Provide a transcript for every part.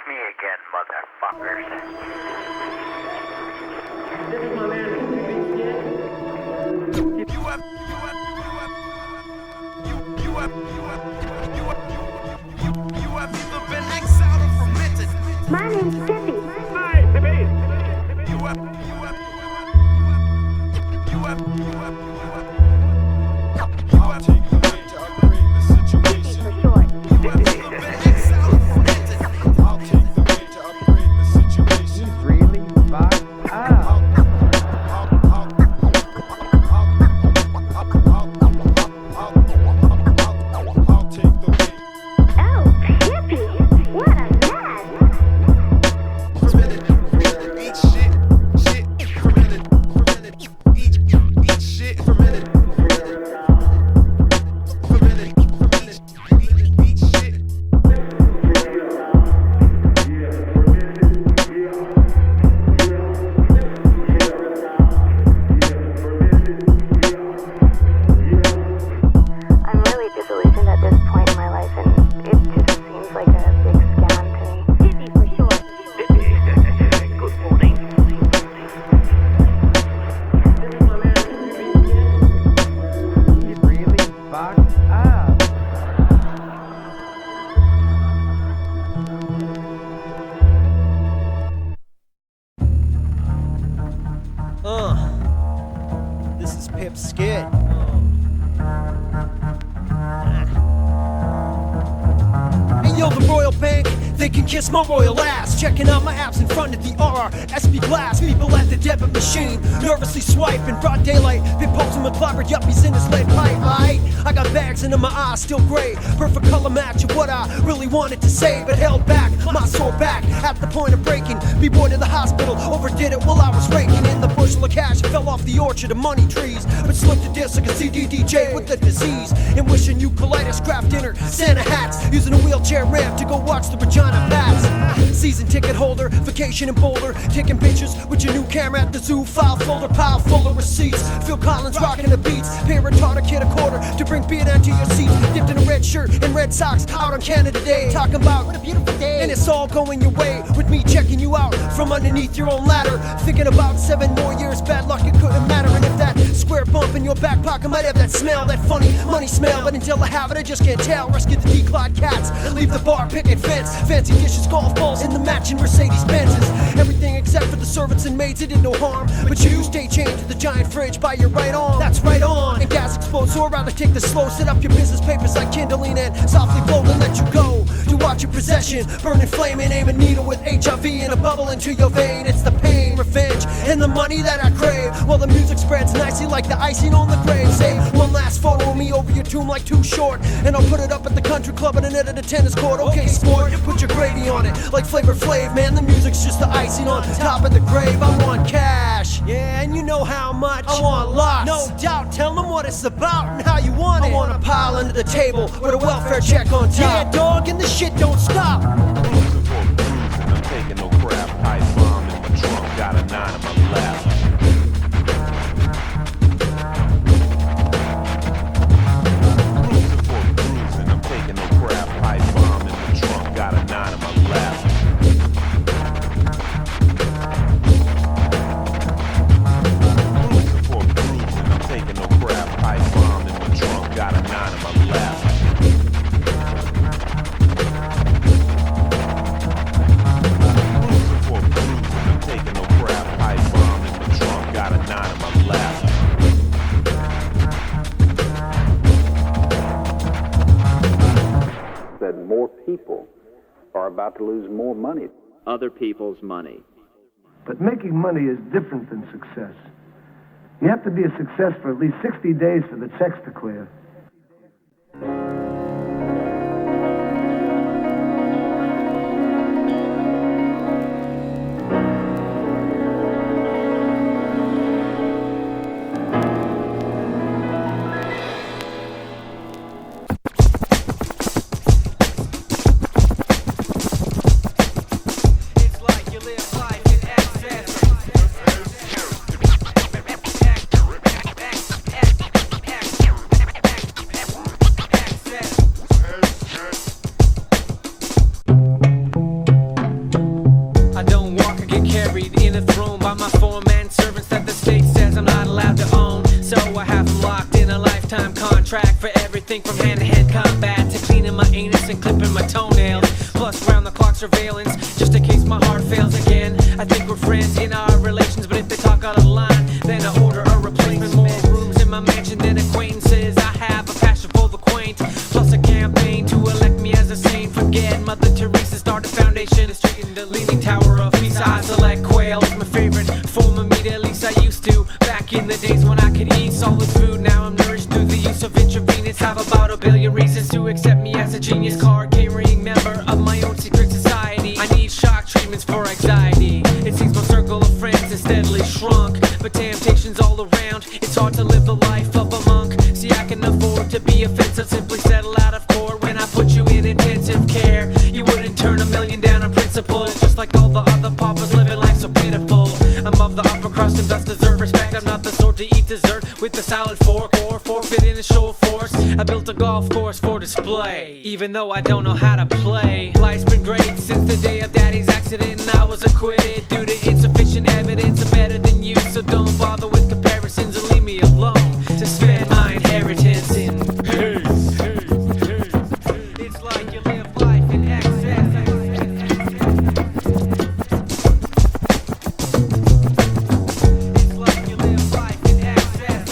me again, motherfuckers. This is my man, Pip Skid. You have either been exiled or fermented. My name's Pippi. Hi, Pippi. You have For short. been exiled or fermented. I'll take the way to upgrade the situation. Really? Fuck up. I'll take the way. Oh, Pippi. What a mess. Fermented. Eat shit. Fermented. Eat shit. Fermented. Eat shit. I'm really disillusioned at this point in my life, and it just seems like a big scam to me. Pippi for short. Good morning. This is my man, Pip Skid. Really? Fuck up. This is Pip Skid. Hey yo, the Royal Bank, they can kiss my royal ass. Checking out my apps in front of the RRSP glass. People at the debit machine, nervously swipe in broad daylight. Been posing with clobbered yuppies in this lead pipe. I got bags into my eyes, still gray. Perfect color match of what I really wanted to say, but held back. My sore back at the point of breaking. Be bored in the hospital, overdid it while I was raking in the bushel of cash. I fell off the orchard of money trees, but slipped a disc like a CD DJ with the disease. And wishing you colitis, craft dinner, Santa hats, using a wheelchair ramp to go watch the Regina Pats. Season ticket holder, vacation in Boulder, taking pictures with your new camera at the zoo. File folder, pile full of receipts. Phil Collins rocking the beats. Pay a retarder kid a quarter to bring beer down to your seats. Dipped in a red shirt and red socks out on Canada Day. Talking about what a beautiful day, and it's all going your way. With me checking you out from underneath your own ladder. Thinking about 7 more years, bad luck, it couldn't matter. And if that square bump in your back pocket might have that smell, that funny money smell, but until I have it, I just can't tell. Rescue the declawed cats, leave the bar, picket fence, fancy dishes, golf balls, and the matching Mercedes Benzes. Everything except for the servants and maids, it did no harm. But you stay chained to the giant fridge by your right arm. That's right on. And gas explodes, so I'd rather take the slow. Set up your business papers like kindling and softly blow and let you go. To watch your possession, burning, flaming, aim a needle with HIV and a bubble into your vein. It's the pain, revenge, and the money that I crave. While the music spreads nicely like the icing on the grave. Save one last photo of me over your tomb like Too Short, and I'll put it up at the country club at the net of the tennis court. Okay, sport, put your Grady on it like Flavor Flav. Man, the music's just the icing on top of the grave. I want cash, yeah, and you know how much. I want lots, no doubt. Tell them what it's about and how you want it. I want a pile under the table with a welfare check on top. Yeah, dog, and the shit don't stop. Looking for a cruise and I'm taking no crap. Pipe bomb in my trunk, got a 9 on my lap. Looking for a cruise and I'm taking no crap. Pipe bomb in my trunk, got a 9 on my lap. Looking for a cruise and I'm taking no crap. Pipe bomb in my trunk, got a 9 on my lap. Looking for a cruise and I'm taking no crap. Pipe bomb in my trunk, got a 9 on my lap. That more people are about to lose more money. Other people's money. But making money is different than success. You have to be a success for at least 60 days for the checks to clear. It's like you live life in excess. everything from hand-to-hand combat to cleaning my anus and clipping my toenails. Plus round-the-clock surveillance, just in case my heart fails again. I think we're friends in our relations, but if they talk out of line, then I order a replacement. More rooms in my mansion than acquaintances. I have a passion for the quaint, plus a campaign to elect me as a saint. Forget Mother Teresa, start a foundation straight in the Leaning Tower of Pisa. I select quail as my favorite form of meat, at least I used to. Back in the days when I could eat solid food, now I'm nourished through the use of intravenous. Have about a billion reasons to accept me as a genius, card-carrying member of my own secret society. I need shock treatments for anxiety. It seems my circle of friends has steadily shrunk, but temptations all around. It's hard to live the life of a monk. See, I can afford to be offensive, simply settle out of court. When I put you in intensive care, you wouldn't turn $1 million down on principle. Just like all the other paupers living life so pitiful. I'm of the upper crust and thus deserve respect. I'm not the sort to eat dessert with the salad fork or forfeit in a show of force. I built a golf course for display, even though I don't know how to play. Life's been great since the day of Daddy's accident, and I was acquitted due to insufficient evidence. I'm better than you, so don't bother with comparisons and leave me alone to spend my inheritance in peace. It's like you live life in excess. It's like you live life in excess.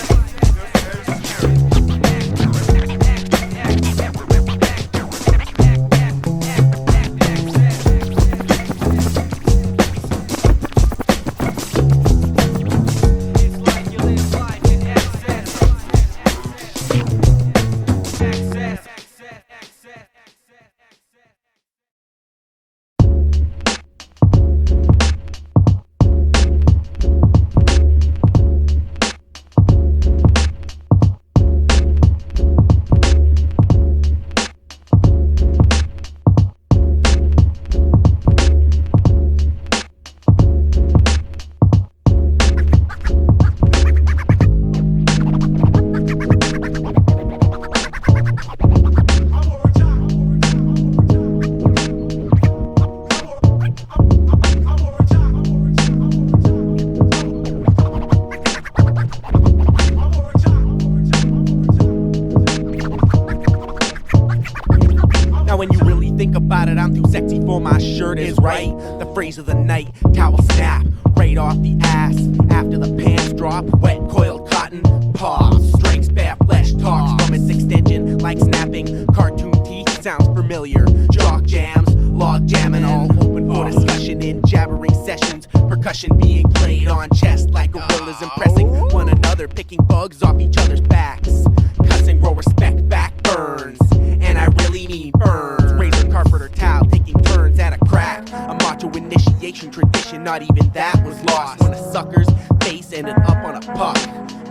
Phrase of the night, towel snap right off the ass. After the pants drop, wet coiled cotton pause. Strikes bare flesh, talks from its extension like snapping. Cartoon teeth sounds familiar. Jock jams, log jamming, all open for discussion in jabbering sessions. Percussion being played on chest like gorillas impressing one another, picking bugs off each other's backs. Cussing, grow respect, back burns, and I really mean burns. Razor, carpet, or towel, taking turns at a crack. A macho initiation tradition, not even that was lost. When a sucker's face ended up on a puck,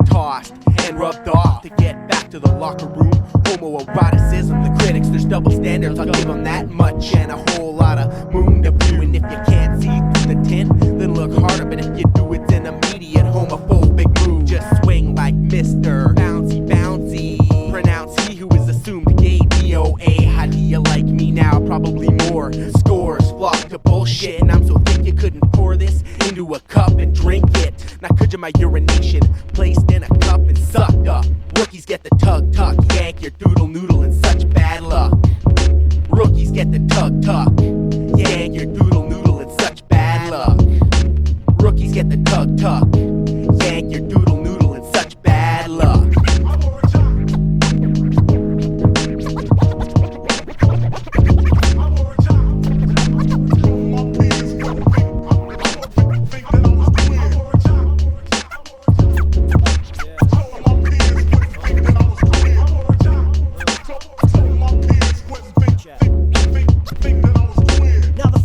tossed and rubbed off to get back to the locker room. Homoeroticism, the critics, there's double standards. I'll give them that much and a whole lot of moon to view. And if you can't see through the tint, then look harder. But if you do, it's an immediate homophobic move. Just swing like Mr. Bouncy Bouncy. Pronounce he who is assumed gay. DOA. How do you like me now? Probably more. Scores flock to bullshit, and I'm so thick you couldn't pour this into a cup and drink it. Now could you my urination placed in a cup and sucked up? Rookies get the tug tuck, yank your doodle noodle and such bad luck. Rookies get the tug tuck, yank your doodle noodle and such bad luck. Rookies get the tug tuck, yank your doodle noodle and such bad luck.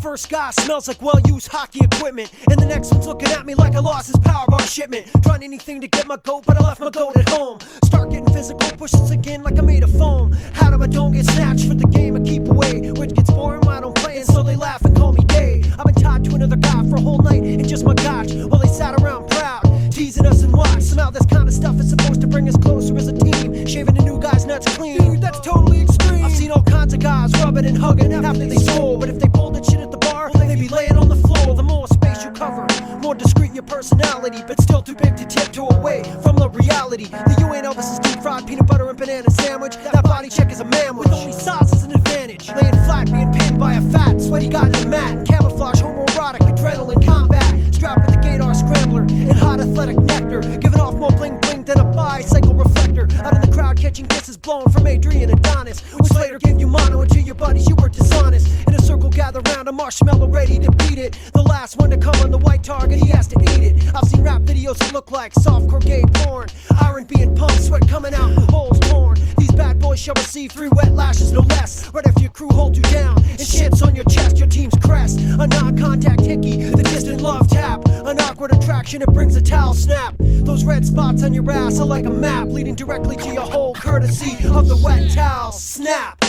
First guy smells like well-used hockey equipment, and the next one's looking at me like I lost his power bar shipment. Trying anything to get my goat, but I left my goat at home. Start getting physical, push this again like I made of foam. How do I don't get snatched for the game I keep away? Which gets boring when I don't play, and so they laugh and call me gay. I've been tied to another guy for a whole night in just my gotch, while they sat around proud, teasing us and watch. Somehow this kind of stuff is supposed to bring us closer as a team, shaving a new guy's nuts clean. Dude, that's totally extreme. I've seen all kinds of guys rubbing and hugging after they stole, but if they pulled that shit at the bar, they be laying on the floor. The more space you cover, more discreet your personality, but still too big to tiptoe away from the reality. reality that you ain't Elvis's deep fried peanut butter and banana sandwich. That body check is a man with only size as an advantage. Laying flat, being pinned by a fat, sweaty guy in the mat. Camouflage, homoerotic, adrenaline combat. Strapped with the Gator Scrambler and hot athletic nectar. Giving off more bling bling than a bicycle reflector. Out in the crowd catching kisses blown from Adrian Adonis. Which later gave you mono and to your buddies you were dishonest. In a circle gather round a marshmallow ready to beat it. The last one to come on the white target, he has to eat it. I've seen rap videos that look like softcore gay porn. Iron being pumped, sweat coming out, holes torn. These bad boys shall receive 3 wet lashes, no less. Right after your crew holds you down and shits on your chest, your team's crest. A non-contact hickey, the distant love tap. An awkward attraction, it brings a towel snap. Those red spots on your ass are like a map leading directly to your hole, courtesy of the wet towel snap.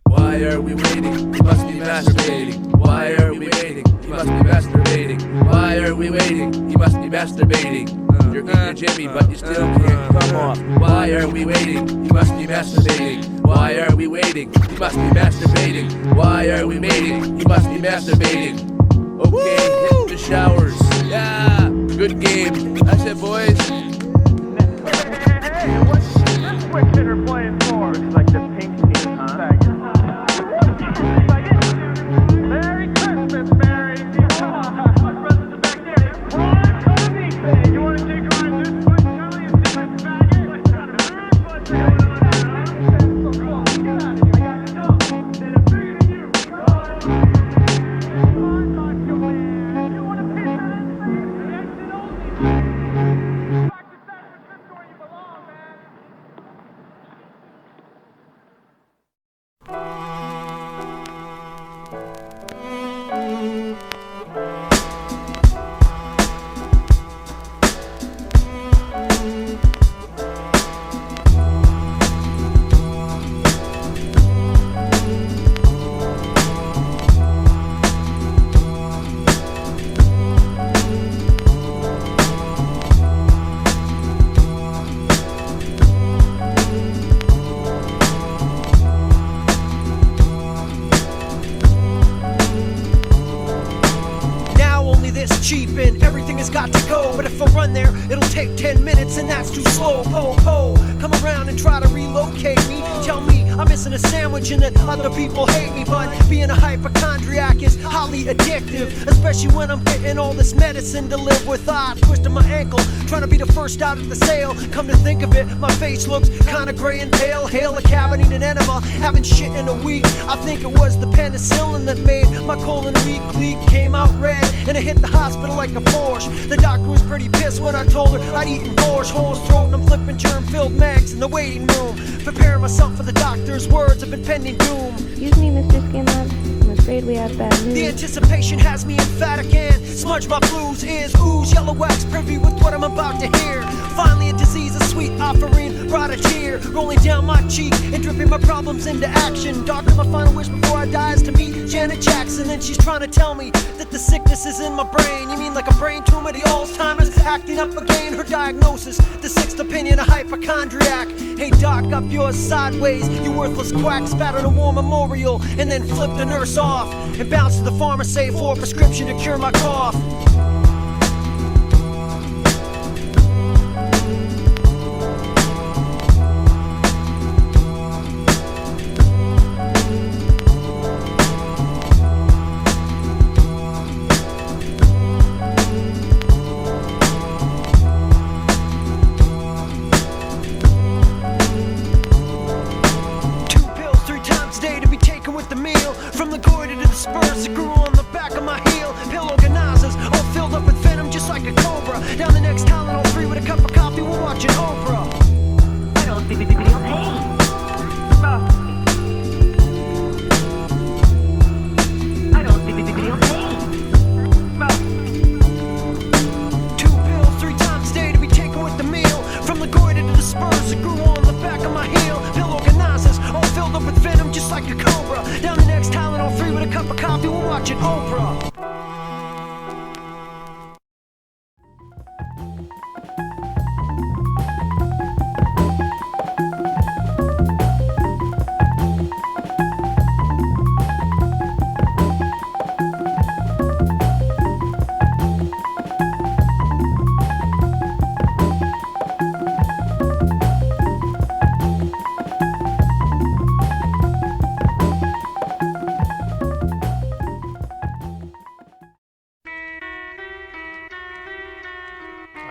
Why are we waiting? You must be masturbating. Why are we waiting? You must be masturbating. Why are we waiting? You must be masturbating. You're in your Jimmy, but you still can't come off. Why are we waiting? You must be masturbating. Why are we waiting? You must be masturbating. Why are we waiting? You must be masturbating. Okay, hit the showers. Yeah, good game. That's it, boys. Hey, what's this switch hitter playing for? It's like the pink team, huh? Merry Christmas, Merry. My presents are back there. Ron, come to me. You want to take a ride this foot? Charlie is different faggot. So close. Get out of here. I got to know that I'm bigger than you. I'm not your man. You want a piece of this thing? The exit only. Back to San Francisco where you belong, man. Cheap and everything has got to go. But if I run there, it'll take 10 minutes and that's too slow. Po, come around and try to relocate me. Tell me I'm missing a sandwich and that other people hate me. But being a hypochondriac is highly addictive, especially when I'm getting all this medicine to live with. I twisted my ankle, trying to be the first out at the sale. Come to think of it, my face looks kinda gray and pale. Hail a cavity and enema, haven't shit in a week. I think it was the penicillin that made my colon weak. Leak came out red and it hit the hospital like a Porsche. The doctor was pretty pissed when I told her I'd eaten borscht. Holes throat and I'm flipping germ-filled mags in the waiting room, preparing myself for the doctor's words of impending doom. Excuse me, Mr. Skinlab. I'm afraid we have bad news. The anticipation has me emphatic and smudge my blues. Ears ooze, yellow wax, privy with what I'm about to hear. Finally a disease, a sweet offering, brought a tear rolling down my cheek and dripping my problems into action. Doctor, my final wish before I die is to meet Janet Jackson. And she's trying to tell me that the sickness is in my brain. You mean like a brain tumor, the Alzheimer's acting up again? Her diagnosis, the 6th opinion, a hypochondriac. Hey doc, up yours sideways, you worthless quack. Spat on a war memorial and then flipped the nurse off and bounced to the pharmacy for a prescription to cure my cough.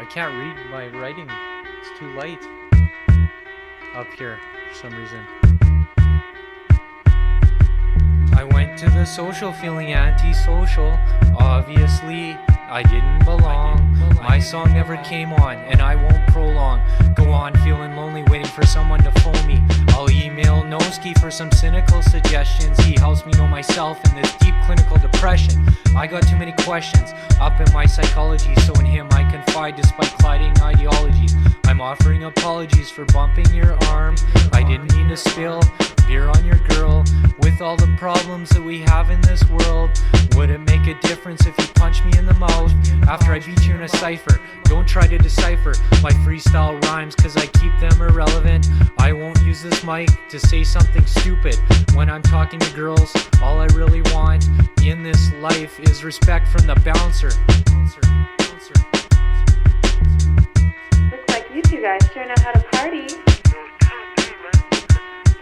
can't read my writing. It's too light up here for some reason. I went to the social feeling antisocial. Obviously, I didn't belong. My song never came on, and I won't prolong. Go on feeling lonely, waiting for someone to phone me. I'll email Knowself for some cynical suggestions. He helps me know myself in this deep clinical depression. I got too many questions up in my psychology, so in him I confide despite colliding ideologies. I'm offering apologies for bumping your arm. I didn't mean to spill beer on your girl. With all the problems that we have in this world, would it make a difference if you punch me in the mouth after I beat you in a cipher? Don't try to decipher my freestyle rhymes, cause I keep them irrelevant. I won't use this mic to say something stupid. When I'm talking to girls, all I really want in this life is respect from the bouncer. Looks like you two guys sure know how to party.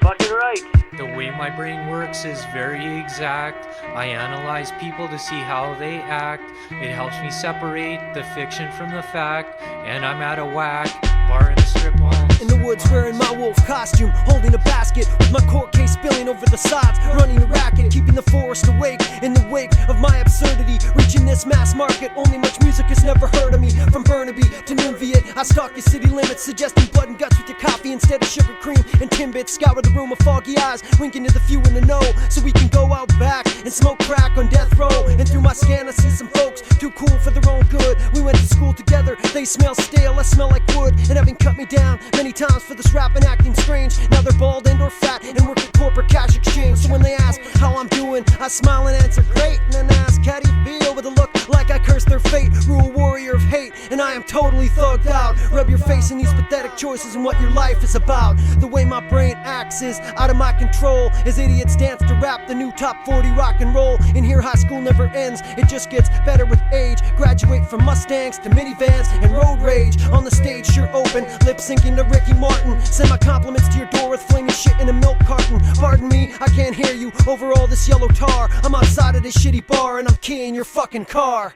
Fucking right. The way my brain works is very exact. I analyze people to see how they act. It helps me separate the fiction from the fact. And I'm at a whack bar in a strip mall. In the woods wearing my wolf costume, holding a basket with my court case spilling over the sides, running a racket, keeping the forest awake in the wake of my absurdity. Reaching this mass market, only much music has never heard of me. From Burnaby to Nunviet, I stalk your city limits, suggesting blood and guts with your coffee instead of sugar cream and Timbits. Scour the room of foggy eyes, winking to the few in the know, so we can go out back and smoke crack on death row. And through my scan I see some folks too cool for their own good. We went to school together, they smell stale, I smell like wood. And having cut me down many times for this rap and acting strange, now they're bald and or fat and work at corporate cash exchange. So when they ask how I'm doing, I smile and answer great, and then ask how do you feel, with a look like I curse their fate. Rule warrior of hate, and I am totally thugged out. Rub your face in these pathetic choices and what your life is about. The way my brain acts is out of my control, as idiots dance to rap the new top 40 rock and roll. In here high school never ends, it just gets better with age. Graduate from Mustangs to minivans and road rage. On the stage sure open, lip syncing to Ricky Martin. Send my compliments to your door with flaming shit in a milk carton. Pardon me, I can't hear you over all this yellow tar. I'm outside of this shitty bar and I'm keying your fucking car.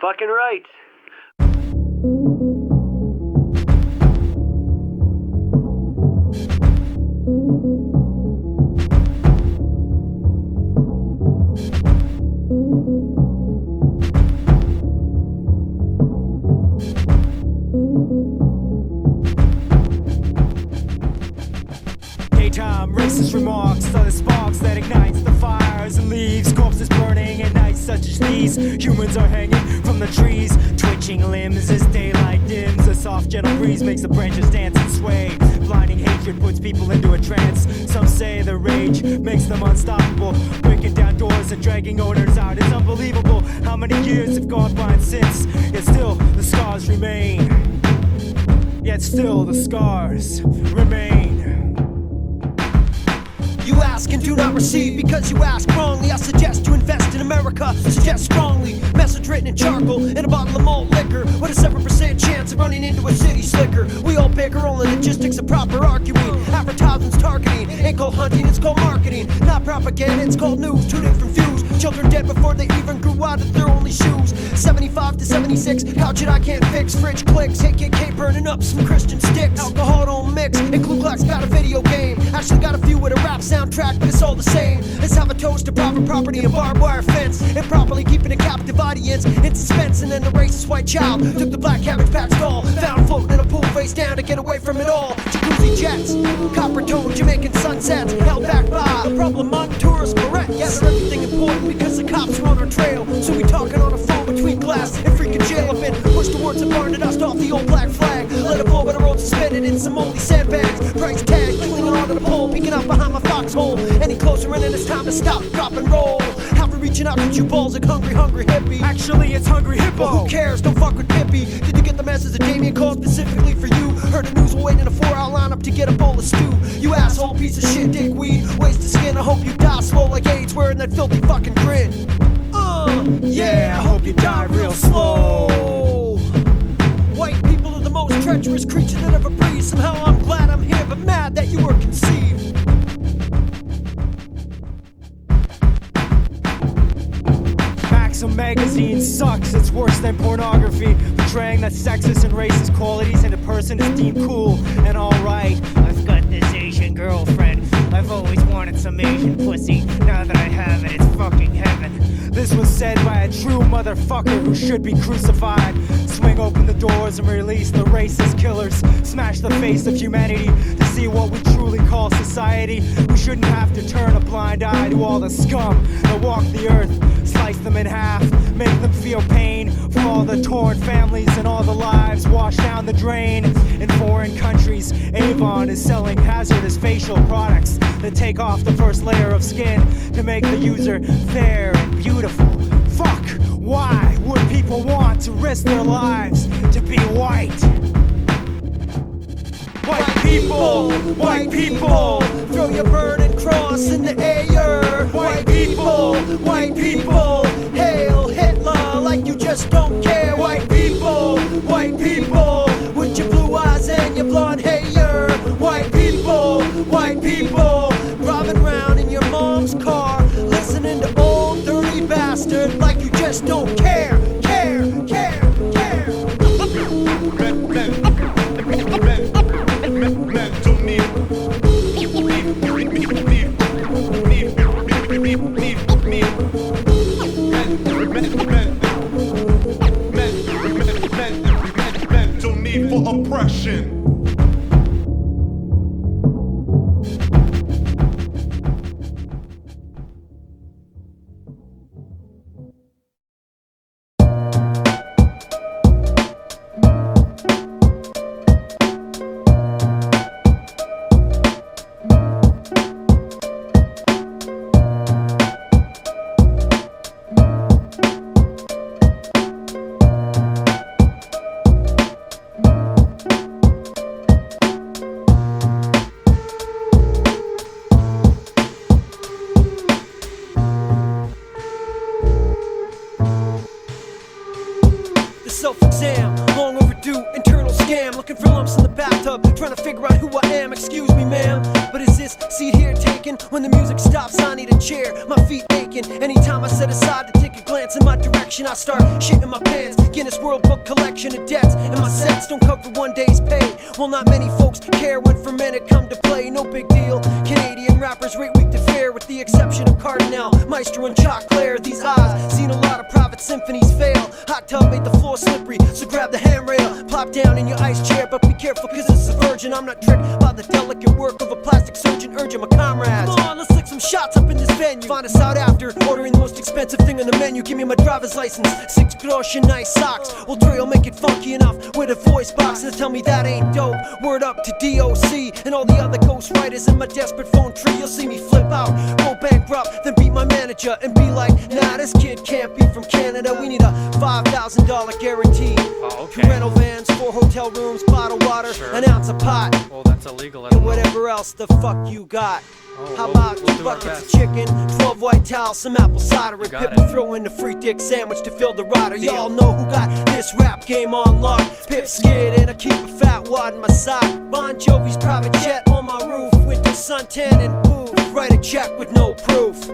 Fucking right. Daytime racist remarks are the sparks that ignites the fires and leaves corpses burning at nights such as these. Humans are hanging from the trees, twitching limbs as daylight dims. A soft gentle breeze makes the branches dance and sway. Blinding hatred puts people into a trance. Some say the rage makes them unstoppable, breaking down doors and dragging owners out. It's unbelievable how many years have gone by since, yet still the scars remain. Yet still the scars remain. You ask and do not receive because you ask wrongly. I suggest you invest in America, suggest strongly. Message written in charcoal in a bottle of malt liquor, with a 7% chance of running into a city slicker. We all bicker on the logistics of proper arguing. Advertisements targeting ain't called hunting, it's called marketing. Not propaganda, it's called news. Two different views. Children dead before they even grew out of their only shoes. 75 to 76, couch it I can't fix. Fridge clicks, KKK burning up some Christian sticks. Alcohol don't mix, and Ku Klux got a video game. Actually got a few with a rap soundtrack, but it's all the same. Let's have a toast to private property and barbed wire fence, and properly keeping a captive audience in suspense. And then the racist white child took the black cabbage patch doll, found floating in a pool face down to get away from it all. Jacuzzi jets, copper tone Jamaican sunsets, held back by the problem on tourists correct. Gather everything important because the cops are on our trail, so we talking on a phone between glass and freaking jail. I've been pushed towards a barn to dust off the old black flag, let it blow by the road suspended in some moldy sandbags. Price tag clinging onto the pole, peeking out behind my foxhole. Any closer and then it's time to stop, drop and roll. Have to reaching out to you balls like hungry hippie. Actually it's hungry hippo. Well, who cares, don't fuck with Pippi. Did you get the message that Damien called specifically for you? Heard the news, we're waiting in a 4-hour lineup to get a bowl of stew. You asshole piece of shit, dickweed, waste of skin. I hope you die slow like AIDS, wearing that filthy fucking grin. Yeah, I hope you die real slow. White people are the most treacherous creature that ever breathed. Somehow I'm glad I'm here, but mad that you were conceived. Maxim magazine sucks, it's worse than pornography. pornography, portraying that sexist and racist qualities in a person is deemed cool and alright. I've got this Asian girlfriend. I've always wanted some Asian pussy. Now that I have it, it's fucking heaven. This was said by a true motherfucker who should be crucified. Swing open the doors and release the racist killers. Smash the face of humanity to see what we truly call society. We shouldn't have to turn a blind eye to all the scum that walk the earth. Slice them in half, make them feel pain for all the torn families and all the lives washed down the drain. In foreign countries, Avon is selling hazardous facial products that take off the first layer of skin to make the user fair and beautiful. Fuck! Why would people want to risk their lives to be white? White people, throw your burning cross in the air. White people, hail Hitler like you just don't care. White people, with your blue eyes and your blonde hair. White people, driving around in your mom's car, listening to old dirty bastard like you just don't care. Mental need for oppression. Self-exam, long overdue, internal scam. Looking for lumps in the bathtub, trying to figure out who I am. Excuse me, ma'am, but is this seat here taken? When the music stops, I need a chair, my feet aching. Anytime I set aside to take a glance in my direction, I start shitting my pants. Guinness World Book collection of debts, and my sets don't cover one day's pay. Well, not many folks care when for minute come to play. No big deal, Canadian rappers rate weak to fair, with the exception of Cardinal, Maestro, and Chalk Claire. These eyes seen a lot of private symphonies fail. Hot tub made the floor slippery, so grab the handrail, plop down in your ice chair, but be careful cause it's a virgin. I'm not tricked by the delicate work of a plastic surgeon urging my comrades. Come on, let's lick some shots up in this venue. Find us out after ordering the most expensive thing on the menu. Give me my driver's license, 6 grosh and nice socks. Old Dre will make it funky enough with a voice box and tell me that ain't dope. Word up to DOC and all the other ghost writers in my desperate phone tree. You'll see me flip out, go bankrupt, then beat my manager and be like, nah, this kid can't be from Canada. We need a $5,000 guarantee. Oh, okay. 2 rental vans, 4 hotel rooms, bottled water, Sure. an ounce of pot, Well, that's illegal. I and don't know. whatever else the fuck you got. How we'll about do 2 our buckets of best. chicken, 12 white towels, some apple cider, and got Pip it. will throw in the free dick sandwich to fill the rider. Y'all know who got this rap game on lock. Pip Skid, and I keep a fat wad in my sock. Bon Jovi's private jet on my roof, with the suntan and booth. Write a check with no proof.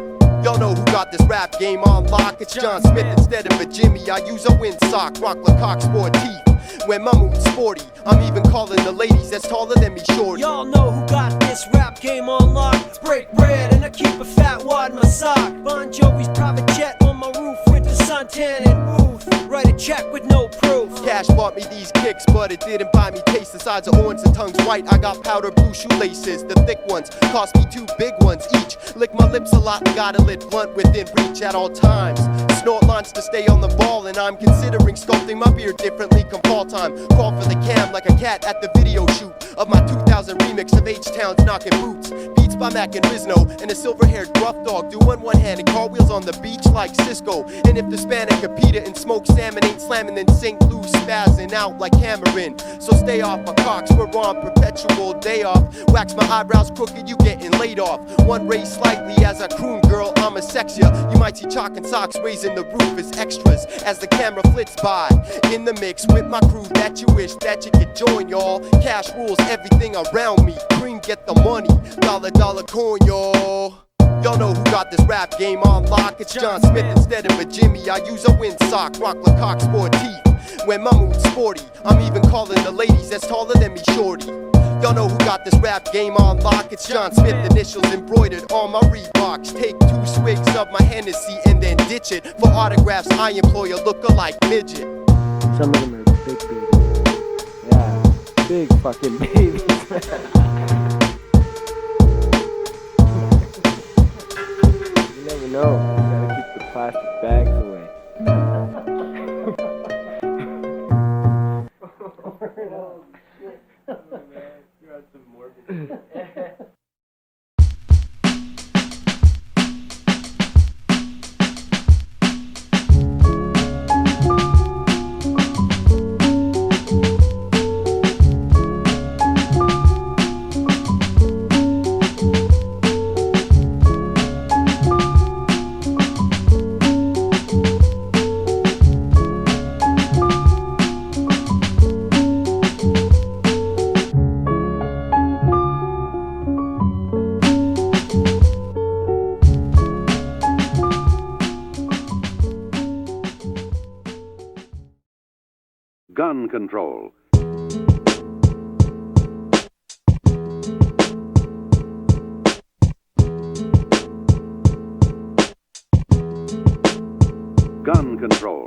Y'all know who got this rap game on lock. It's John Smith instead of a Jimmy. I use a windsock, rock Lecoq sport teeth. When my mood's sporty, I'm even calling the ladies that's taller than me shorty. Y'all know who got this rap game on lock. Break bread and I keep a fat wad in my sock. Bon Jovi's private jet on my roof with the suntan and booth. Write a check with no proof. Cash bought me these kicks, but it didn't buy me taste. The sides are orange, the tongue's white. I got powder blue shoelaces. The thick ones cost me 2 big ones each. Lick my lips a lot and got a lit blunt within reach at all times. Snort lines to stay on the ball, and I'm considering sculpting my beard differently come fall time. Crawl for the cam like a cat at the video shoot of my 2000 remix of H-Town's Knockin' Boots. Beats by Mac and Rizno, and a silver-haired gruff dog doing one-handed cartwheels on the beach like Cisco. And if the Hispanic Capita and smoked salmon ain't slamming, then St. Louis spazzing out like Cameron. So stay off my cocks, we're on perpetual day off. Wax my eyebrows crooked, you getting laid off. One raise slightly as I croon, girl, I'ma sex ya. You might see chalk and socks raising the roof as extras as the camera flits by. In the mix with my crew that you wish that you could join, y'all. Cash rules everything around me. Cream get the money, dollar coin, y'all. Y'all know who got this rap game on lock. It's John Smith instead of a Jimmy. I use a windsock, rock Lecoq sport teeth. when my mood's sporty. I'm even calling the ladies that's taller than me shorty. Y'all know who got this rap game on lock. It's John Smith, initials embroidered on my Reeboks. Take 2 swigs of my Hennessy and then ditch it. For autographs, I employ a lookalike midget. Some of them are big babies. Yeah, big fucking babies. You never know. You gotta keep the plastic bags away. Gun control. Gun control.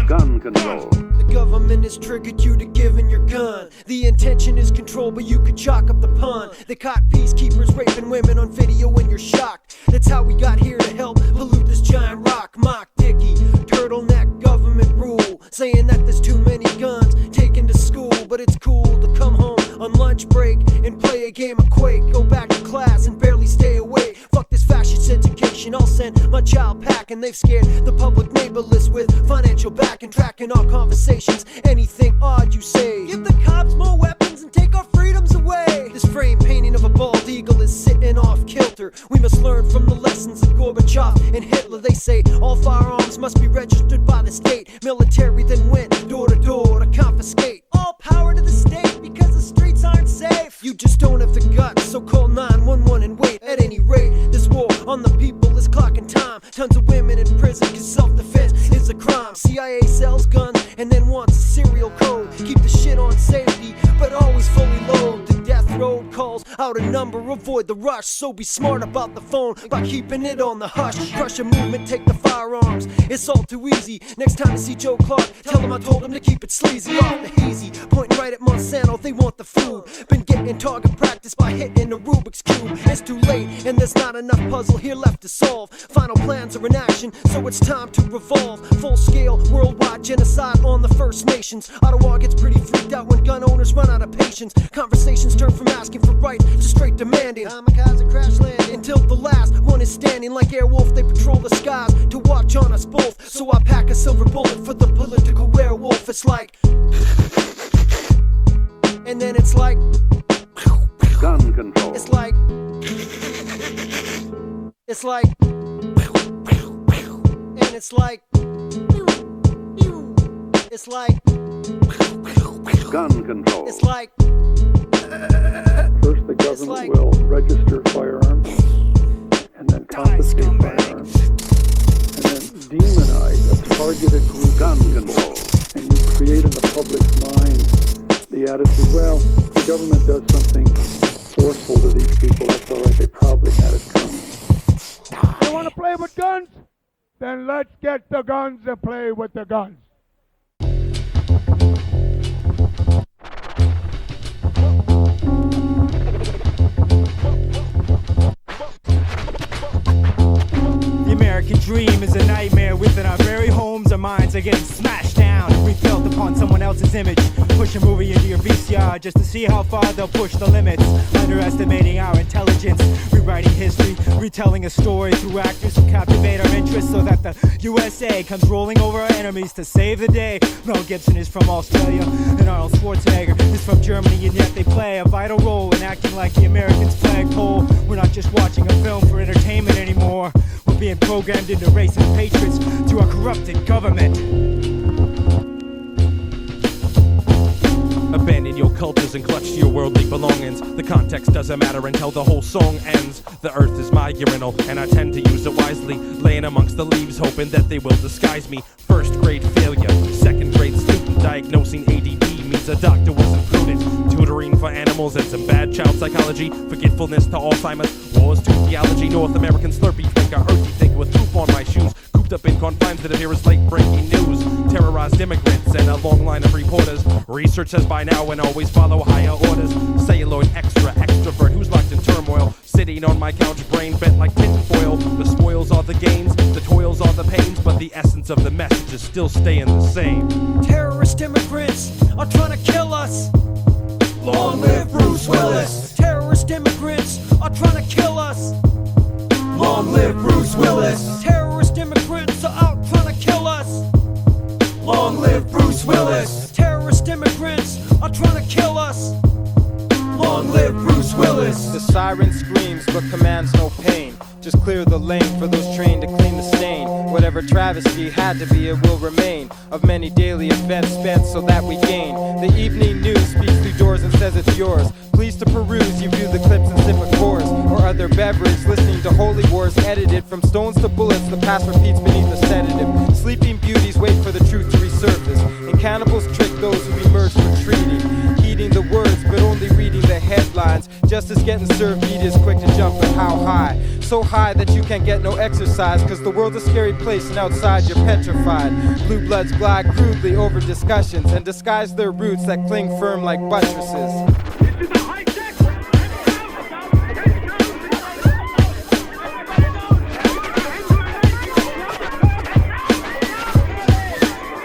Gun control. The government has triggered you to give in your gun. The intention is control, but you could chalk up the pun. They caught peacekeepers raping women on video and you're shocked. That's how we got here to help pollute this giant rock. Mock Dickie, turtleneck government rule, saying that there's too many guns taken to school. But it's cool to come home on lunch break and play a game of Quake. Go back to class and barely stay awake. Fuck this fascist education, I'll send my child packing. They've scared the public neighborless with financial backing, tracking our conversations. Anything odd you say, give the cops more weapons and take our freedoms away. This frame painting of a bald eagle is sitting off kilter. We must learn from the lessons of Gorbachev and Hitler. They say all firearms must be registered by the state. Military then went door to door to confiscate. All power to the state because the streets aren't safe. You just don't have the guts, so call 911 and wait. At any rate, this war on the people is clocking time. Tons of women in prison cause self-defense is a crime. CIA sells guns and then wants a serial code. Keep the shit on safety, but always fully load. The death road calls out a number, avoid the rush. So be smart about the phone by keeping it on the hush. Crush a movement, take the firearms, it's all too easy. Next time you see Joe Clark, tell him I told him to keep it sleazy. Off the hazy, pointing right at Monsanto, they want the food. Been getting target practice by hitting the Rubik's Cube. It's too late, and there's not enough puzzle here left to solve. Final plans are in action, so it's time to revolve. Full scale, worldwide genocide on the First Nations. Ottawa gets pretty freaked out when gun owners run out of patience. Conversations turn from asking for rights to straight demanding. Kamikaze crash landing until the last one is standing. Like Airwolf, they patrol the skies to watch on us both. So I pack a silver bullet for the political werewolf. It's like, and then it's like, gun control. It's like, it's like, and it's like, it's like, gun control. It's like, first the government will register firearms and then confiscate firearms and then demonize a targeted group. Gun control. And you create in the public's mind the attitude, well, the government does something forceful to these people, that's all right, they probably had it coming. You want to play with guns? Then let's get the guns and play with the guns. The American dream is a nightmare within our very homes. Our minds are getting smashed down and rebuilt upon someone else's image. Push a movie into your VCR just to see how far they'll push the limits. Underestimating our intelligence, rewriting history, retelling a story through actors who captivate our interest so that the USA comes rolling over our enemies to save the day. Mel Gibson is from Australia and Arnold Schwarzenegger is from Germany, and yet they play a vital role in acting like the Americans' flagpole. We're not just watching a film for entertainment anymore. We're being programmed into racist patriots through a corrupted government. Abandoned your cultures and clutch to your worldly belongings. The context doesn't matter until the whole song ends. The earth is my urinal, and I tend to use it wisely, laying amongst the leaves, hoping that they will disguise me. First grade failure, second grade student diagnosing ADD means a doctor wasn't prudent. Tutoring for animals and some bad child psychology, forgetfulness to Alzheimer's, wars to theology, North American slurpee drinker, earthy thinker with poop on my shoes, cooped up in confines that appear as late breaking news. Terrorized immigrants and a long line of reporters. Research says by now and always follow higher orders. Celluloid extrovert who's locked in turmoil, sitting on my couch, brain bent like tinfoil. The spoils are the gains, the toils are the pains, but the essence of the message is still staying the same. Terrorist immigrants are trying to kill us. Long live Bruce Willis. Terrorist immigrants are trying to kill us. Long live Bruce Willis. Terrorist immigrants are out trying to kill us. Long live Bruce Willis. Terrorist immigrants are trying to kill us. Long live Bruce Willis. The siren screams but commands no pain. Just clear the lane for those trained to clean the stain. Whatever travesty had to be, it will remain. Of many daily events spent so that we gain. The evening news speaks through doors and says it's yours. Please to peruse, you view the clips and sip a course or other beverage, listening to holy wars edited from stones to bullets. The past repeats beneath the sedative. Sleeping beauties wait for the truth to resurface, and cannibals trick those who emerge retreating, heeding the words but only reading the headlines. Justice getting served, media is quick to jump, but how high? So high that you can't get no exercise, cause the world's a scary place and outside you're petrified. Blue bloods glide crudely over discussions and disguise their roots that cling firm like buttresses.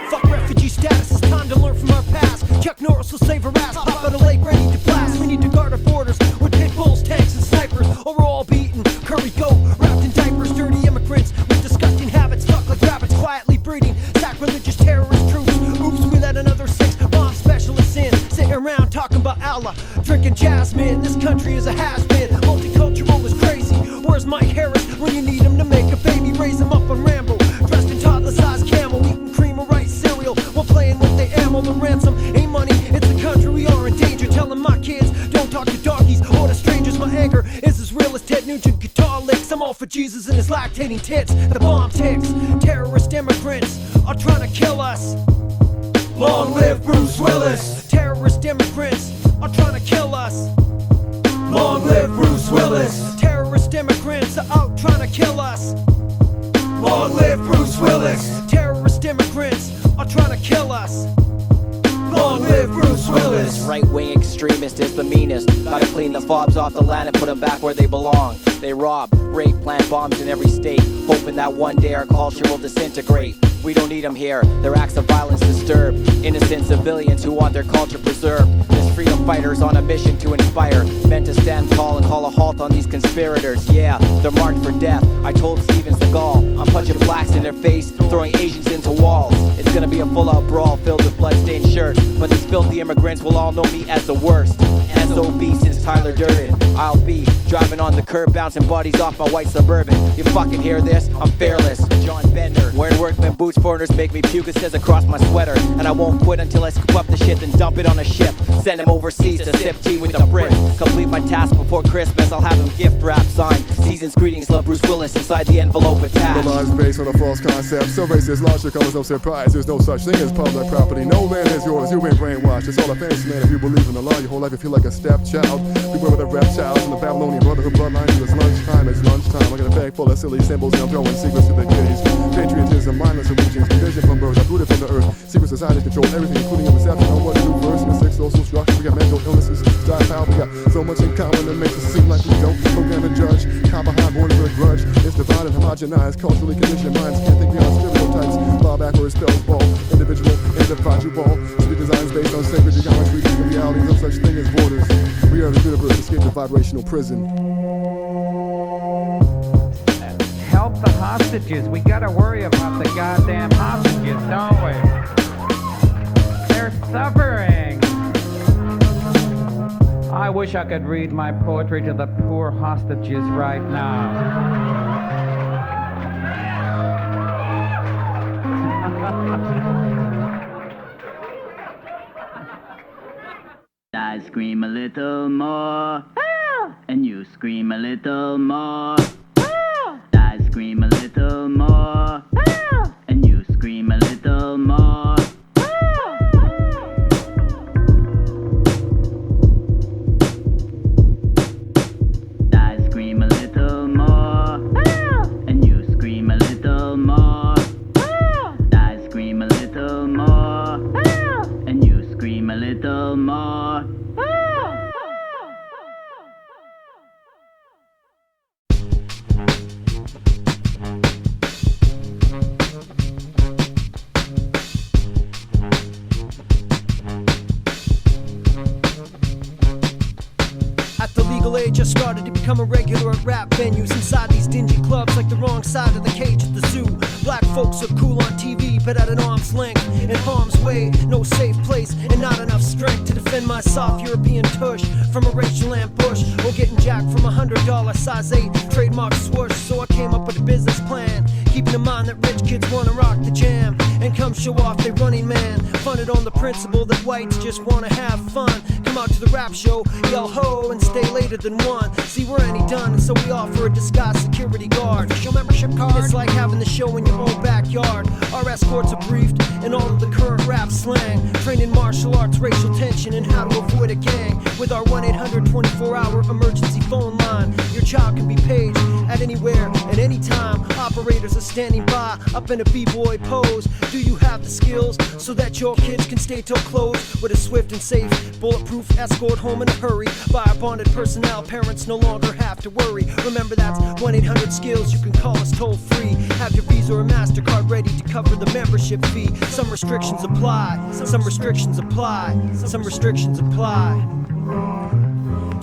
Fuck refugee status, it's time to learn from our past. Chuck Norris will save our ass, pop out a lake ready to blast. We need to guard our borders with pit bulls, tanks and snipers, or we're all beaten. Curry goat, wrapped in diapers, dirty immigrants with disgusting habits, stuck like rabbits, quietly breeding sacrilegious terrorist troops. Oops, we let another 6 bomb specialists in, sitting around talking about Allah, drinking jasmine. This country is a has-been, multicultural is crazy. Where's Mike Harris when you need him to make a baby? Raise him up on Rambo, dressed in toddler-sized camel, eating cream or rice cereal while playing with the ammo. The ransom ain't money, it's the country we are in danger. Telling my kids, don't talk to doggies or to strangers. My anger is as real as Ted Nugent guitar licks. I'm all for Jesus and his lactating tits. The bomb ticks, terrorist immigrants are trying to kill us. Long live Bruce Willis. Terrorist immigrants are trying to kill us. Long live Bruce Willis. Terrorist immigrants are out trying to kill us. Long live Bruce Willis. Terrorist immigrants are trying to kill us. Long live Bruce Willis. Right-wing extremist is the meanest. Gotta clean the fobs off the land and put them back where they belong. They rob, rape, plant bombs in every state, hoping that one day our culture will disintegrate. We don't need them here, their acts of violence disturb innocent civilians who want their culture preserved. There's freedom fighters on a mission to inspire men to stand tall and call a halt on these conspirators. Yeah, they're marked for death. I told Steven Seagal, I'm punching blacks in their face, throwing Asians into walls. It's gonna be a full-out brawl filled with blood-stained shirts, but these filthy immigrants will all know me as the worst. SOB since Tyler Durden. I'll be driving on the curb, bouncing bodies off my white Suburban. You fucking hear this? I'm fearless. John Bender. Wearing workman boots, foreigners make me puke, it says across my sweater. And I won't quit until I scoop up the shit and dump it on a ship. Send him overseas to sip tea with the Brits. Complete my task before Christmas, I'll have him gift wrap signed. Season's greetings, love Bruce Willis inside the envelope attached. The lies based on a false concept. So racist logic covers no surprise. There's no such thing as public property. No land is yours, you ain't brainwashed. It's all a fancy man if you believe in the law. Your whole life you feel like a stepchild. Beware of the reptiles and the Babylonian brotherhood bloodline. It's lunchtime, it's lunchtime. I got a bag full of silly symbols and I'm throwing secrets to the kiddies. Patriotism, mindless allegiance, vision from birth, uprooted from the earth. Secret societies control everything, including your perception on what to do first. Mystic social structure, we got mental illnesses, style power. We got so much in common that makes it seem like we don't. Program to judge, cop behind born for a grudge. It's divided, homogenized, culturally conditioned minds can't think beyond stereotypes. Far backwards spells ball, individual, individual. Street designs based on sacred geometry. The reality is no such thing as borders. We are the universe, escape the vibrational prison. Help the hostages. We gotta worry about the goddamn hostages, don't we? They're suffering. I wish I could read my poetry to the poor hostages right now. scream a little more. And you scream a little more. I scream a little more. And you scream a little more. I scream a little more. And you scream a little more. I scream a little more. And you scream a little more. At the legal age, I started to become a regular at rap venues. Inside these dingy clubs, like the wrong side of the cage at the zoo. Black folks are cool on TV, but at an arm's length. In harm's way, no safe place, and not enough strength to defend my soft European tush from a racial ambush, or getting jacked from $100 size 8 trademark swoosh. So I came up with a business plan, keeping in mind that rich kids wanna rock the jam and come show off their running man. Funded on the principle that whites just wanna have fun. Come out to the rap show, yell ho, and stay later than 1. See, we're any done, and so we offer a disguised security guard. Official membership card. It's like having the show in your own backyard. Our escorts are briefed in all of the current rap slang, trained in martial arts, racial tension, and how to avoid a gang. With our 1-800 24-hour emergency phone line, your child can be paged at anywhere, at any time. Operators are standing by, up in a b-boy pose. Do you have the skills so that your kids can stay till close? With a swift and safe, bulletproof escort home in a hurry. By our bonded personnel, parents no longer have to worry. Remember, that's 1-800-SKILLS, you can call us toll free. Have your Visa or MasterCard ready to cover the membership fee. Some restrictions apply, some restrictions apply, some restrictions apply.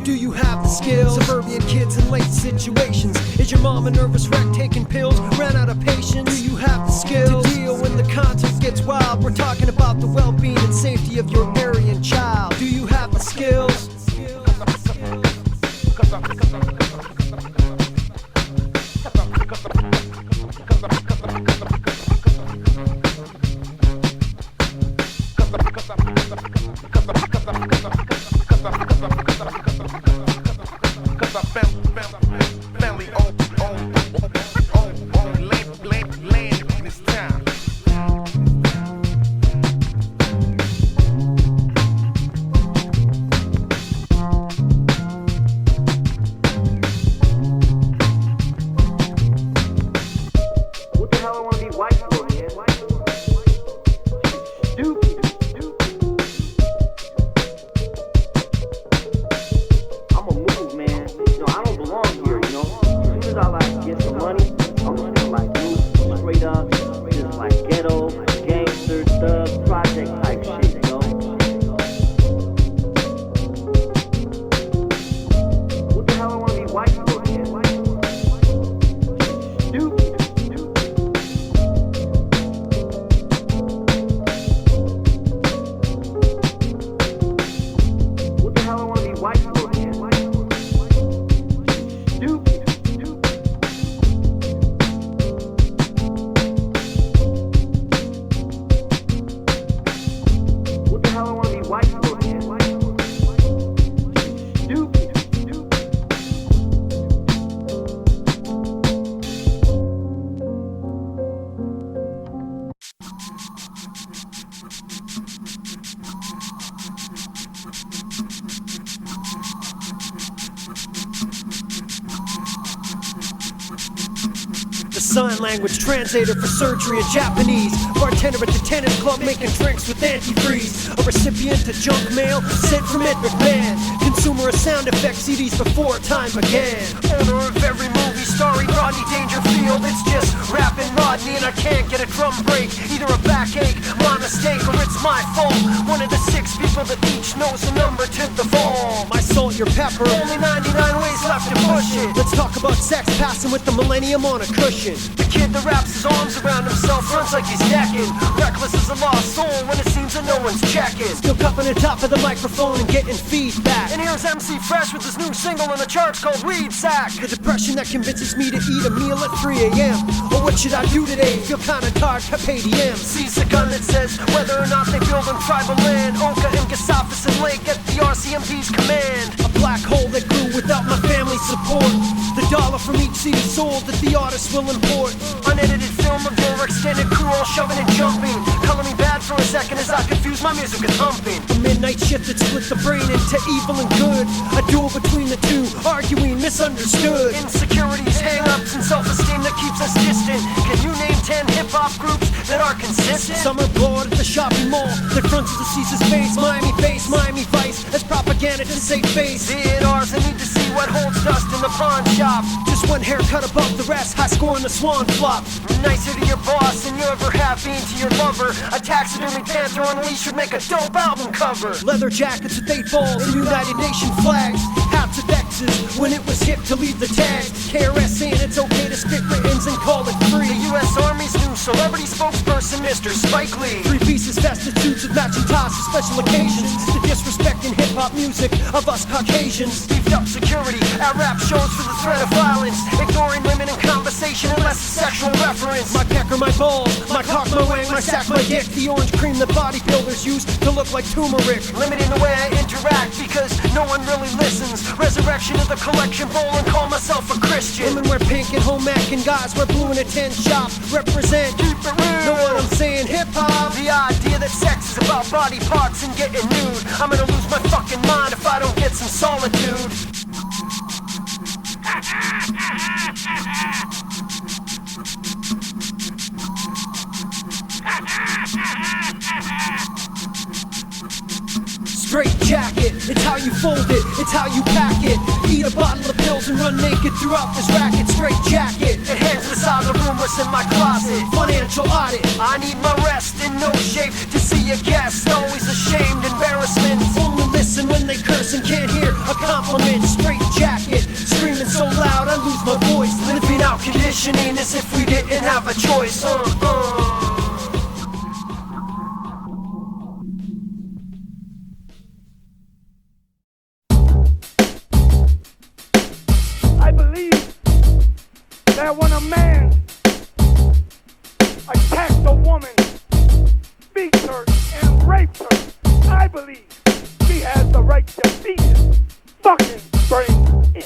Do you have the skills? Suburban kids in late situations. Is your mom a nervous wreck taking pills? Ran out of patience? Do you have the skills to deal when the content gets wild? We're talking about the well-being and safety of your Aryan child. Do you have the skills? Sign language translator for surgery in Japanese. Bartender at the tennis club making drinks with antifreeze. A recipient of junk mail sent from Ed McMahon. Consumer of sound effect CDs before time began. Owner of every movie starring Rodney Dangerfield. It's just rapping Rodney and I can't get a drum break. Either a backache, my mistake, or it's my fault. One of the 6 people that each knows the number to the ball. My salt, your pepper, only 99 ways left to push it. Let's talk about sex, passing with the millennium on a cushion. The kid that wraps his arms around himself runs like he's necking. Reckless as a lost soul when it seems that no one's checking. Still cupping the top of the microphone and getting feedback. And here's MC Fresh with his new single on the charts called Weed Sack. The depression that convinces raised me to eat a meal at 3 a.m. Or what should I do today? Feel kinda tired, pay DM. Seize a gun that says whether or not they build on tribal land. Onka and Gasafis and Lake at the RCMP's command. A black hole that grew without my family's support. The dollar from each CD sold that the artist will import. Unedited film of your extended crew all shoving and jumping. Color me bad for a second as I confuse my music with humping. A midnight shift that split the brain into evil and good. A duel between the two, arguing misunderstood. Insecurities, hang-ups, and self-esteem that keeps us distant. Can you name 10 hip-hop groups that are consistent? Summer bored at the shopping mall that fronts the Caesar's face. Miami bass, Miami Vice, as propaganda to save face. Theaters, I need to see what holds dust in the pawn shop. Just one haircut above the rest, high score in the swan flop. Nicer to your boss than you ever have been to your lover. A taxidermy panther unleashed should make a dope album cover. Leather jackets with 8 balls and United Nation flags. Hats of X's when it was hip to leave the tags. KRS saying it's okay to spit writtens and call it free. The U.S. Army's new celebrity spokesperson, Mr. Spike Lee. 3 pieces vested suits with matching ties for special occasions. The disrespecting hip-hop music of us Caucasians. Beefed up security at rap shows for the threat of violence. Ignoring women in conversation unless it's sexual reference. My pecker, my balls, my cock, my wang, my sack, my dick. The orange cream that bodybuilders use to look like turmeric. Limiting the way I interact because no one really listens. Resurrection of the collection bowl and call myself a Christian. Women wear pink and home mac and guys wear blue in a 10 shop. Represent, keep it real. Know what I'm saying? Hip-hop. The idea that sex is about body parts and getting nude. I'm gonna lose my fucking mind if I don't get some solitude. Straight jacket, it's how you fold it, it's how you pack it. Eat a bottle of pills and run naked throughout this racket. Straight jacket, it hangs beside the room what's in my closet. Financial audit, I need my rest in no shape to see a guest. Always ashamed, embarrassment. Only listen when they curse and can't hear a compliment. Straight jacket, screaming so loud I lose my voice. Living out conditioning as if we didn't have a choice. I believe that when a man attacks a woman, beats her, and rapes her, I believe he has the right to beat his fucking brain in.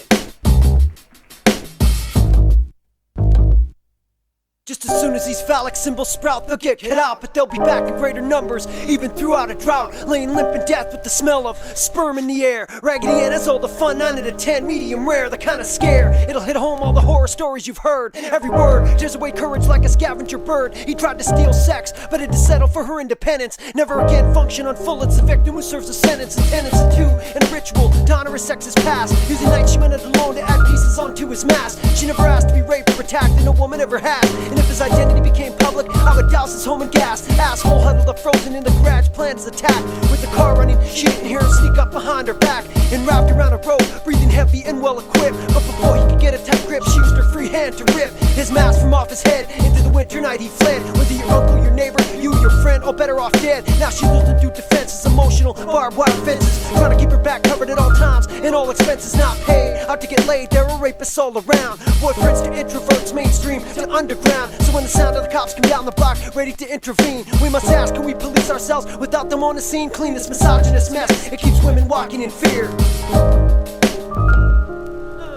Just as soon as these phallic symbols sprout, they'll get cut out, but they'll be back in greater numbers, even throughout a drought, laying limp in death with the smell of sperm in the air. Raggedy Anne has all the fun, 9 out of 10, medium rare, the kind of scare. It'll hit home all the horror stories you've heard. Every word tears away courage like a scavenger bird. He tried to steal sex, but had to settle for her independence. Never again function on full, it's the victim who serves a sentence. And tenets of 2 and ritual, to honor his sex's past. Using night she went it alone to add pieces onto his mask. She never asked to be raped or attacked, and no woman ever has. And if his identity became public, I would douse his home in gas. Asshole huddled up frozen in the garage, planned his attack. With the car running, she didn't hear him sneak up behind her back and wrapped around a rope, breathing heavy and well equipped. But before he could get a tight grip, she used her free hand to rip his mask from off his head. Into the winter night he fled. Whether your uncle, your neighbor, you, your friend, all better off dead. Now she lives to do defenses, emotional barbed wire fences, trying to keep her back covered at all times and all expenses not paid. Out to get laid, there are rapists all around. Boyfriends to introverts, mainstream to underground. So when the sound of the cops come down the block, ready to intervene, we must ask, can we police ourselves without them on the scene? Clean this misogynist mess, it keeps women walking in fear.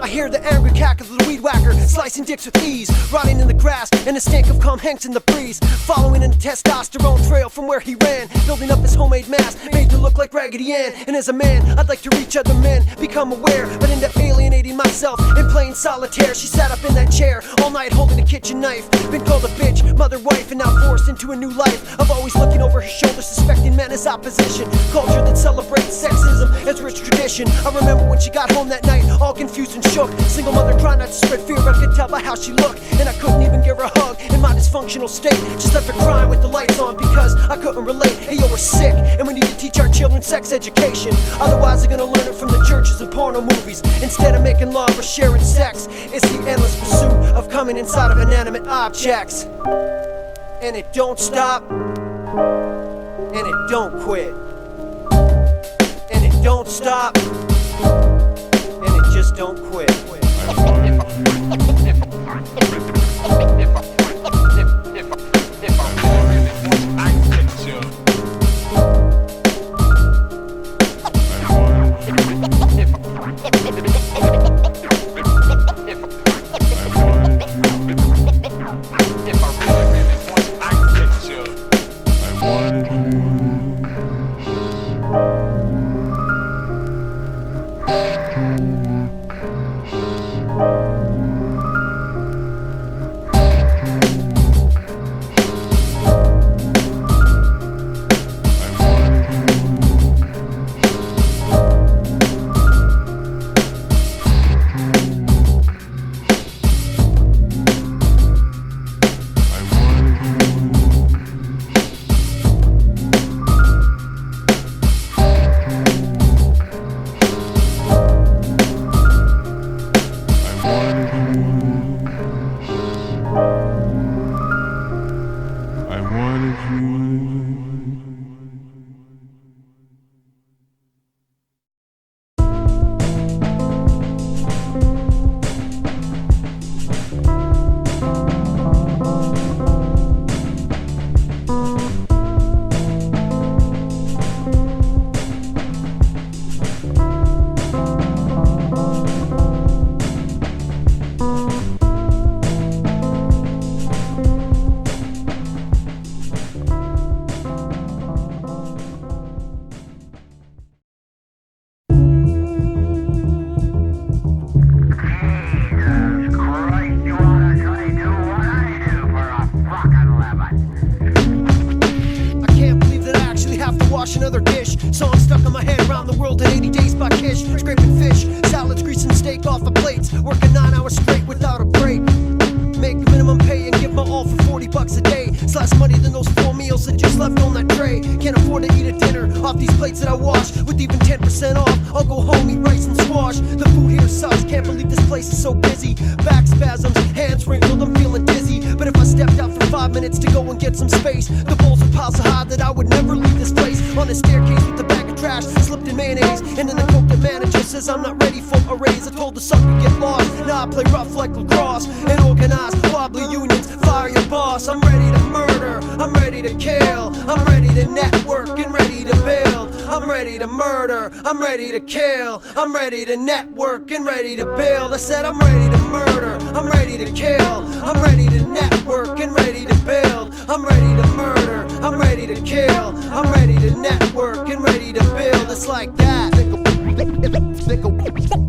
I hear the angry cackle of the weed whacker, slicing dicks with ease, rotting in the grass, and the stink of cum hangs in the breeze. Following in the testosterone trail from where he ran, building up his homemade mask, made to look like Raggedy Anne. And as a man, I'd like to reach other men, become aware, but end up alienating myself in plain solitaire. She sat up in that chair all night holding a kitchen knife, been called a bitch, mother, wife, and now forced into a new life of always looking over her shoulder, suspecting men as opposition. Culture that celebrates sexism as rich tradition. I remember when she got home that night, all confused and shook. Single mother trying not to spread fear, I could tell by how she looked, and I couldn't even give her a hug in my dysfunctional state. Just left her crying with the lights on because I couldn't relate. Hey yo, we're sick, and we need to teach our children sex education. Otherwise they're gonna learn it from the churches and porno movies. Instead of making love or sharing sex, it's the endless pursuit of coming inside of inanimate objects. And it don't stop, and it don't quit. And it don't stop, and it just don't quit. wash another dish. Song stuck in my head, round the world in 80 days by Kish. Scraping fish, salads, greasing steak off the plates. Working 9 hours straight without a break. Make minimum pay and give my all for $40 a day. It's less money than those 4 meals that just left on that tray. Can't afford to eat a dinner off these plates that I wash. With even 10% off, I'll go home, eat rice and squash. The food here sucks, can't believe this place is so busy. Back spasms, hands wrinkled, I'm feeling dizzy. But if I stepped out for 5 minutes to go and get some space, the bowls are piled so high that I would never leave this place. On the staircase with the bag of trash, slipped in mayonnaise. And then the coke the manager says I'm not ready for a raise. I told the sucker get lost, now I play rough like lacrosse. And organize wobbly unions, fire your boss. I'm ready to murder, I'm ready to kill, I'm ready to network and ready to build. I'm ready to murder, I'm ready to kill, I'm ready to network and ready to build. I said I'm ready to murder, I'm ready to kill, I'm ready to network and ready to build. I'm ready to murder, I'm ready to kill, I'm ready to network and ready to build. It's like that.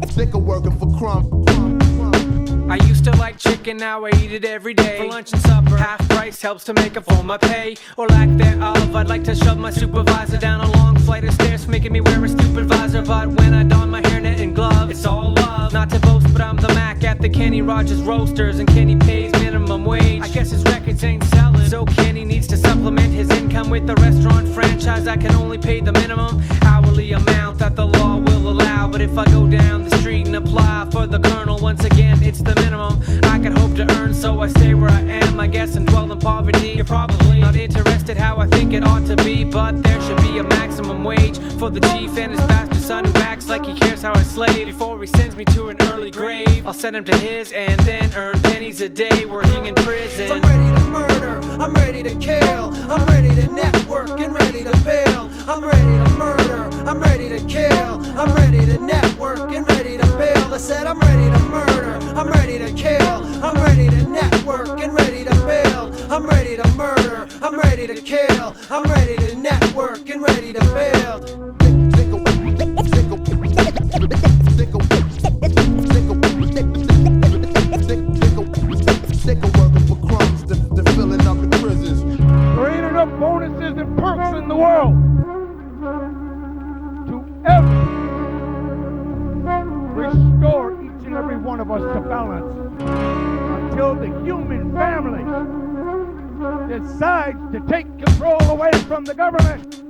Sick of working for crumb. I used to like chicken, now I eat it every day. For lunch and supper, half price helps to make up for my pay. Or lack thereof, I'd like to shove my supervisor down a long flight of stairs, making me wear a stupid visor. But when I don my hairnet and gloves, it's all love. Not to boast, but I'm the Mac at the Kenny Rogers Roasters, and Kenny pays minimum wage. I guess his records ain't selling, so Kenny needs to supplement his income with a restaurant franchise. I can only pay the minimum hourly amount that the law will allow. But if I go down the street and apply for the Colonel, once again it's the minimum I can hope to earn, so I stay where I am, I guess, and dwell in poverty. You're probably not interested how I think it ought to be, but there should be a maximum wage for the chief and his bastard son who acts like he cares how I slave. Before he sends me to an early grave, I'll send him to his and then earn pennies a day working in prison. I'm ready to murder, I'm ready to kill, I'm ready to network and ready to build. I'm ready to murder, I'm ready to kill, I'm ready to network and ready to build. I said I'm ready to murder, I'm ready to kill, I'm ready to network and ready to build. I'm ready to murder, I'm ready to kill, I'm ready to network and ready to build. Sick of working for crumbs, they're filling up the prisons. There ain't enough bonuses and perks in the world to ever restore each and every one of us to balance until the human family decides to take control away from the government,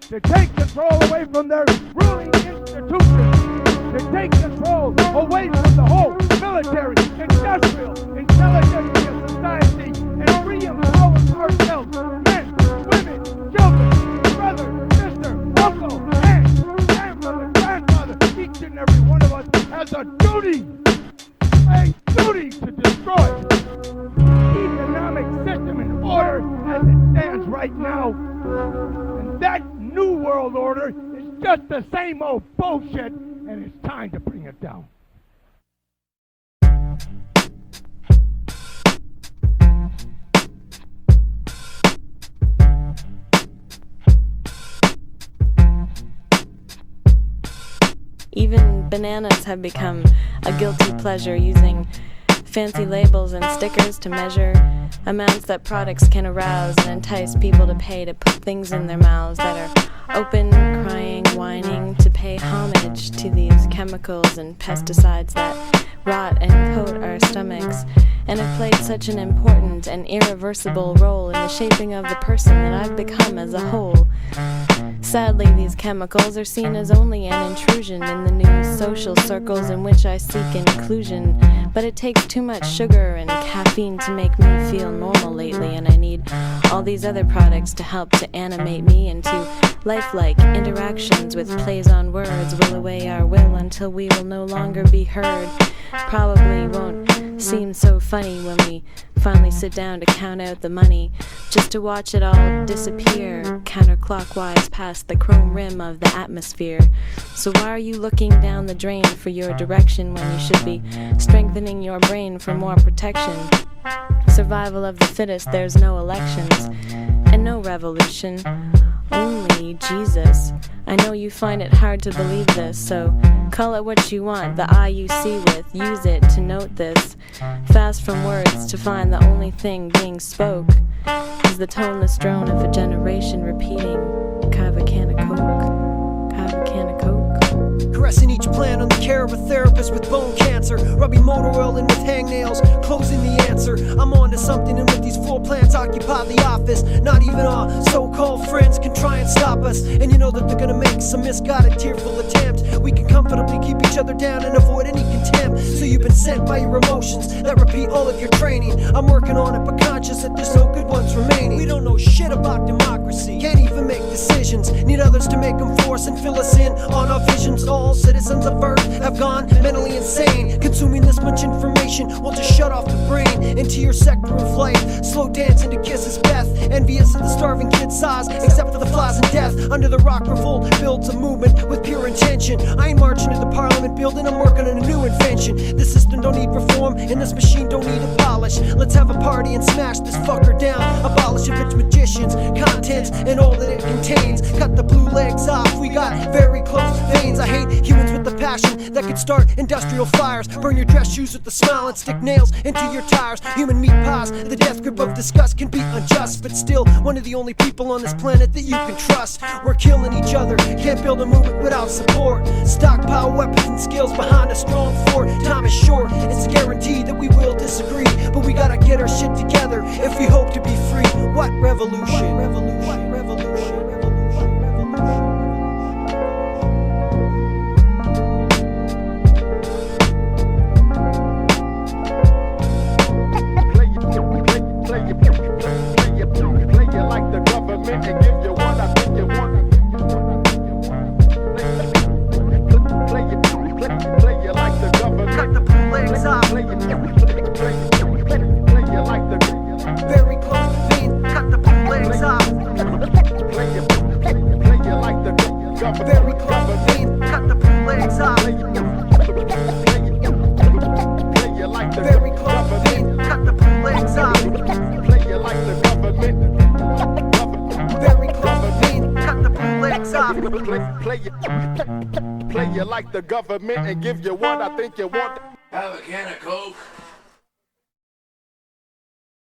to take control away from their ruling institutions, to take control away from the whole military, industrial, intelligentsia society, and re-empower ourselves, men, women, children, brother, sister, uncle, aunt, grandmother, grandfather. Each and every one of us has a duty to destroyed. Economic system in order as it stands right now. And that new world order is just the same old bullshit, and it's time to bring it down. Even bananas have become a guilty pleasure, using fancy labels and stickers to measure amounts that products can arouse and entice people to pay to put things in their mouths that are open, crying, whining, to pay homage to these chemicals and pesticides that rot and coat our stomachs, and have played such an important and irreversible role in the shaping of the person that I've become as a whole. Sadly, these chemicals are seen as only an intrusion in the new social circles in which I seek inclusion, but it takes too much sugar and caffeine to make me feel normal lately, and I need all these other products to help to animate me into lifelike interactions with plays on words, will away our will until we will no longer be heard. Probably won't seem so funny when we finally sit down to count out the money, just to watch it all disappear counterclockwise past the chrome rim of the atmosphere. So why are you looking down the drain for your direction when you should be strengthening your brain for more protection? Survival of the fittest, there's no elections and no revolution, only Jesus. I know you find it hard to believe this, so call it what you want, the eye you see with, use it to note this. Fast from words to find the only thing being spoke is the toneless drone of a generation repeating, carve a can of coke, carve a can of coke. Caressing each plan on the care of a therapist with bone cancer, rubbing motor oil in with hangnails, closing the answer. I'm on to something, and with these floor plans occupy the office, not even our so-called friends can try and stop us. And you know that they're gonna make some misguided, tearful attempt. We can comfortably keep each other down and avoid any contempt. So you've been sent by your emotions that repeat all of your training. I'm working on it, but conscious that there's no good ones remaining. We don't know shit about democracy, can't even make decisions. Need others to make them for us and fill us in on our visions. All citizens of Earth have gone mentally insane. Consuming this much information will just shut off the brain into your sector of life. Slow dancing to kisses Beth, envious of the starving kid's size, except for the flies and death. Under the rock revolt builds a movement with pure intention. I ain't marching to the parliament building, I'm working on a new invention. This system don't need reform, and this machine don't need a polish. Let's have a party and smash this fucker down. Abolish of its magicians, contents, and all that it contains. Cut the blue legs off, we got Varycloseveins. I hate humans with the passion that could start industrial fires. Burn your dress shoes with a smile and stick nails into your tires. Human meat pies, the death grip of disgust can be unjust, but still one of the only people on this planet that you can trust. We're killing each other, can't build a movement without support. Stockpile weapons and skills behind a strong fort. Time is short, it's a guarantee that we will disagree, but we gotta get our shit together if we hope to be free. What revolution? Revolution, revolution, revolution, revolution. Play you like the government and give you what I think you want. Play you like the government. Cut the blue legs off. Play you like the Varycloseveins. Cut the blue legs off. Play you like the government. Varycloseveins. Cut the blue legs off. Play you like the Varycloseveins. Cut the blue legs off. Play you like the government. Varycloseveins. Cut the blue legs off. Play you like the government and give you what I think you want. Have a can of Coke.